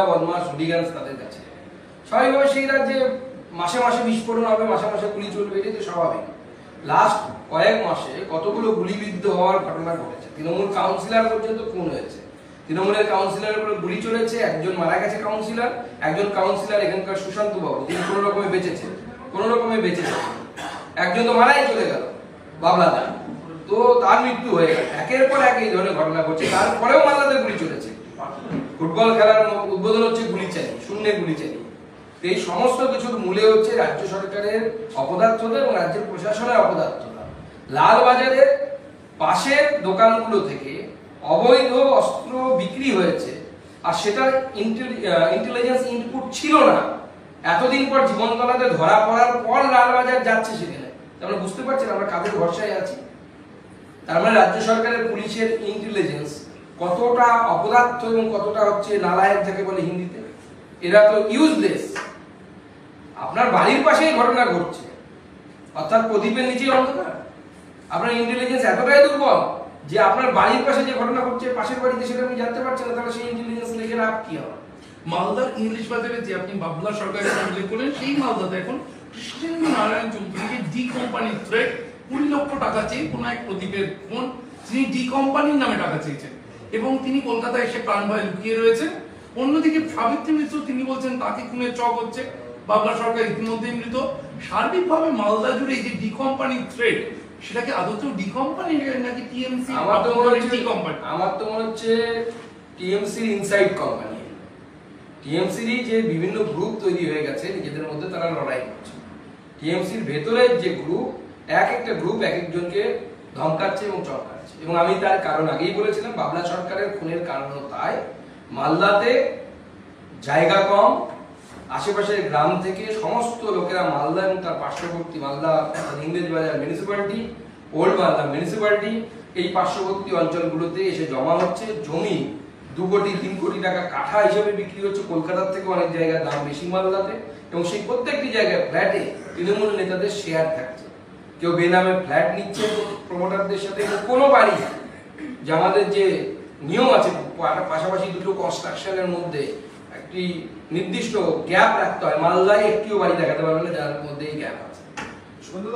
বদমাশ হুলিগানস তাদের কাছে। স্বাভাবিকভাবে সেই রাজ্যে মাসে মাসে বিস্ফোরণ হবে, মাসে মাসে গুলি চলবে, এটাই তো স্বাভাবিক। লাস্ট কয়েক মাসে কতগুলো গুলিবিদ্ধ হওয়ার ঘটনা ঘটেছে, তৃণমূল কাউন্সিলর পর্যন্ত খুন হয়েছে, তৃণমূলের কাউন্সিলরের উপরে গুলি চলেছে, একজন মারা গেছে কাউন্সিলর, একজন কাউন্সিলর এখানকার সুশান্ত বাবু, তিনি কোনো রকমে বেঁচেছে, একজন তো মারাই চলে গেল বাবলা দা, তো তার মৃত্যু হয়ে গেল। একের পর এক এই ধরনের ঘটনা ঘটছে, তারপরেও মালদাতে গুলি চলেছে। ফুটবল খেলার উদ্বোধন হচ্ছে গুলি চালিয়ে, শূন্যে গুলি চালিয়ে। এই সমস্ত কিছুর মূলে হচ্ছে রাজ্য সরকারের অপদার্থতা এবং রাজ্যের প্রশাসনের অপদার্থতা। লালবাজারের পাশের দোকানগুলো থেকে অবৈধ অস্ত্র বিক্রি হয়েছে, আর সেটার ইন্টেলিজেন্স ইনপুট ছিল না। এতদিন পর জীবনতলাতে ধরা পড়ার পর লালবাজার যাচ্ছে সেখানে, আমরা বুঝতে পারছেন আমরা কাদের ভরসায় আছি। তার মানে রাজ্য সরকারের পুলিশের ইন্টেলিজেন্স কতটা অপদার্থ এবং কতটা হচ্ছে নালায়েক যাকে বলে হিন্দিতে, এরা তো ইউজলেস। আপনার বাড়ির পাশেই ঘটনা ঘটছে, অর্থাৎ প্রদীপের নিচেই অন্ধকার। আপনার ইন্টেলিজেন্স এতটাই দুর্বল যে আপনার বাড়ির পাশে যে ঘটনা ঘটছে পাশের বাড়িতে সেটা আপনি জানতে পারছেন না, তাহলে সেই ইন্টেলিজেন্স লেগে লাভ কি হবে? মালদার ইংলিশ বাজারে যে আপনি বাবলা সরকারের উল্লেখ করেন, সেই মালদাতে এখন কৃষ্ণেন্দু নারায়ণ চৌধুরীকে ডি কোম্পানির থ্রেট 20 লক্ষ টাকা চেয়ে কোন এক প্রদীপের ফোন, তিনি ডি কোম্পানির নামে টাকা চেয়েছেন এবং তিনি কলকাতায় এসে প্রাণ ভয়ে লুকিয়ে রয়েছেন। অন্যদিকে সাবিত্রী মিশ্র তিনি বলছেন তাকে খুনের চক হচ্ছে, বাবলা সরকার ইতিমধ্যে মৃত। সার্বিকভাবে মালদা জুড়ে এই যে ডি কোম্পানির থ্রেট, সেটাকে আদৌ ডি কোম্পানি নাকি টিএমসি? আমার তো মনে হচ্ছে টিএমসির ইনসাইড কোম্পানি। টিএমসির যে বিভিন্ন গ্রুপ তৈরি হয়ে গেছে নিজেদের মধ্যে, তারা লড়াই করছে। টিএমসির ভেতরে যে গ্রুপ, এক একটা গ্রুপ এক একজনকে ধমকাচ্ছে এবং চমকাচ্ছে। এবং আমি তার কারণ আগেই বলেছিলাম, বাবলা সরকারের খুনের কারণ তাই মালদাতে জায়গা কম, আশেপাশের গ্রাম থেকে সমস্ত লোকেরা মালদা এবং তার পার্শ্ববর্তী Malda English Bazar municipality, old Malda municipality, এই পার্শ্ববর্তী অঞ্চলগুলোতে এসে জমা হচ্ছে। জমি 2 কোটি 3 কোটি টাকা কাঠা হিসেবে বিক্রি হচ্ছে, কলকাতার থেকে অনেক জায়গায় দাম বেশি মালদাতে, এবং সেই প্রত্যেকটি জায়গায় ফ্ল্যাটে তৃণমূল নেতাদের শেয়ার থাকছে। কেউ বেনামে ফ্ল্যাট নিচ্ছে প্রমোটারদের সাথে। কোনো বাড়ি যে আমাদের যে নিয়ম আছে পাশাপাশি দুটো কনস্ট্রাকশনের মধ্যে একটি নির্দিষ্ট গ্যাপ রাখতে হয়, মালদায় একটিও বাড়ি দেখাতে পারবে না যার মধ্যে এই গ্যাপ আছে।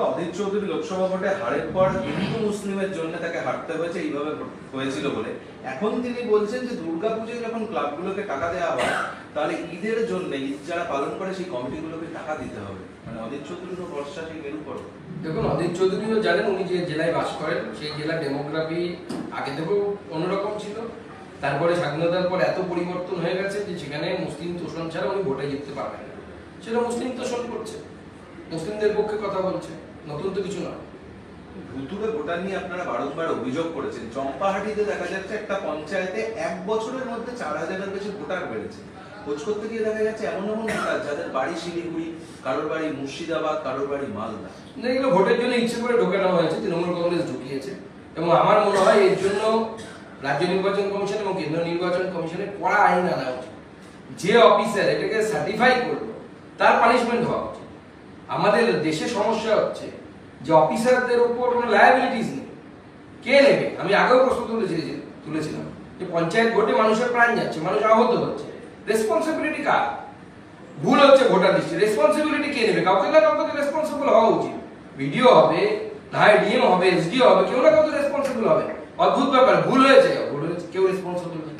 অধীর চৌধুরী লোকসভা ভোটে হারের পর হিন্দু মুসলিমের জন্য তাকে হারতে হয়েছে, এইভাবে হয়েছিল বলে এখন তিনি বলছেন যে দুর্গাপুজোয় যখন ক্লাবগুলোকে টাকা দেওয়া হয়, তাহলে ঈদের জন্য ঈদ যারা পালন করে সেই কমিটিগুলোকে টাকা দিতে হবে। মানে অধীর চৌধুরীর ভরসা সেই মেরু পড়ো। দেখুন, অধীর চৌধুরীও জানেন উনি যে জেলায় বাস করেন সেই জেলার ডেমোগ্রাফি আগে থেকেও অন্যরকম ছিল। তারপরে স্বাধীনতার পর এত পরিবর্তন হয়ে গেছে যে সেখানে মুসলিম তোষণ ছাড়া উনি ভোটে জিততে পারবেন না। সেটা মুসলিম তোষণ করছে, মুসলিমদের পক্ষে কথা বলছে, নতুন তো কিছু নয়। ভুতুড়ে ভোটার নিয়ে আপনারা বারংবার অভিযোগ করেছেন। চম্পাহাটিতে দেখা যাচ্ছে একটা পঞ্চায়েতে 1 বছরের মধ্যে 4000-এর বেশি ভোটার বেড়েছে। খোঁজ করতে গিয়ে দেখা যাচ্ছে এমন ভোটার যাদের বাড়ি শিলিগুড়ি, কারোর বাড়ি মুর্শিদাবাদ, কারোর বাড়ি মালদা। এগুলো ভোটের জন্য ইচ্ছে করে ঢোকে নেওয়া হয়েছে, তৃণমূল কংগ্রেস ঢুকিয়েছে। এবং আমার মনে হয় এর জন্য রাজ্য নির্বাচন কমিশন এবং কেন্দ্রীয় নির্বাচন কমিশনের কড়া আইন আনা উচিত। যে অফিসার এটাকে সার্টিফাই করলো তার পানিশমেন্ট হওয়া উচিত। আমাদের দেশে সমস্যা হচ্ছে যে অফিসারদের উপর কোনো লায়াবিলিটিস নেই, কে নেবে? আমি আগেও প্রশ্ন তুলেছিলাম যে পঞ্চায়েত ভোটে মানুষের প্রাণ যাচ্ছে, মানুষ আহত হচ্ছে, রেসপন্সিবিলিটি কার? ভুল হচ্ছে ভোটার লিস্টে, রেসপন্সিবিলিটি কে নেবে? কাউকে না কাউকে রেসপন্সিবল হওয়া উচিত। ভিডিও হবে, না হয় ডিএম হবে, এসডিও হবে, কেউ না কাউকে রেসপন্সিবল হবে। অদ্ভুত ব্যাপার, ভুল হয়েছে, কেউ রেসপন্সিবল নেই।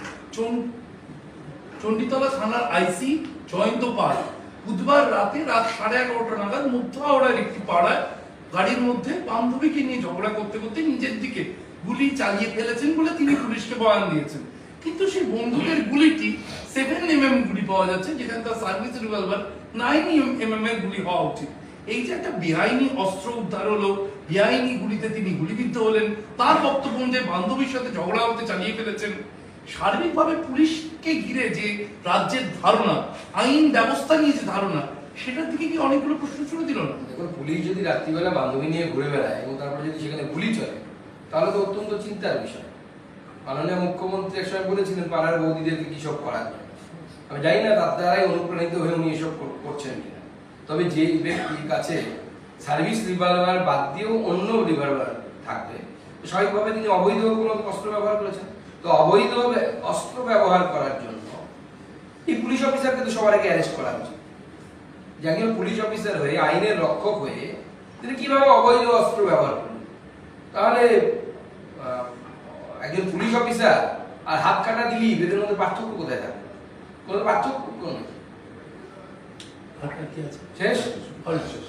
চণ্ডীতলা থানার আইসি জয়ন্ত পাল বুধবার রাতে রাত 11:30 নাগাদ মধ্য হাওড়ার একটি পাড়ায় গাড়ির মধ্যে বান্ধবীকে নিয়ে ঝগড়া করতে করতে নিজের দিকে গুলি চালিয়ে ফেলেছেন বলে তিনি পুলিশকে বয়ান দিয়েছেন। কিন্তু সেই বন্দুকের গুলিটি 7mm গুলি পাওয়া যাচ্ছে, যেখানে তার সার্ভিস রিভলভার 9mm এর গুলি হওয়া উচিত। এই যে একটা বেআইনি অস্ত্র উদ্ধার হলো, বেআইনি গুলিতে তিনি গুলিবিদ্ধ হলেন, তার বক্তব্য যে বান্ধবীর সাথে ঝগড়া হতে চালিয়ে ফেলেছেন। সার্বিকভাবে পুলিশকে ঘিরে যে রাজ্যের ধারণা, আইন ব্যবস্থা নিয়ে যে ধারণা, সেটার দিকে কি অনেকগুলো প্রশ্ন ছুড়ে দিল না? দেখুন, পুলিশ যদি রাত্রিবেলা বান্ধবী নিয়ে ঘুরে বেড়ায় এবং তারপরে যদি সেখানে গুলি চলে, তাহলে তো অত্যন্ত চিন্তার বিষয়। মাননীয় মুখ্যমন্ত্রী এক সময় বলেছিলেন পাড়ার বৌদিদেরকে কি সব করার জন্য। আমি জানি না তার দ্বারাই অনুপ্রাণিত হয়ে উনি এসব করছেন কিনা। তবে যে ব্যক্তির কাছে সার্ভিস রিভলভার বাদ দিয়েও অন্য রিভলভার থাকবে, স্বাভাবিকভাবে তিনি অবৈধ কোনো অস্ত্র ব্যবহার করেছেন। তো অবৈধ অস্ত্র ব্যবহার করার জন্য এই পুলিশ অফিসারকে তো সবার আগে অ্যারেস্ট করা উচিত। যে একজন পুলিশ অফিসার হয়ে, আইনের রক্ষক হয়ে তিনি কিভাবে অবৈধ অস্ত্র ব্যবহার করলেন? তাহলে একজন পুলিশ অফিসার আর হাত কাটা দিলীপ এদের মধ্যে পার্থক্য কোথায় থাকে? কোনো পার্থক্য নেই। আর কি আছে? শেষ? শেষ।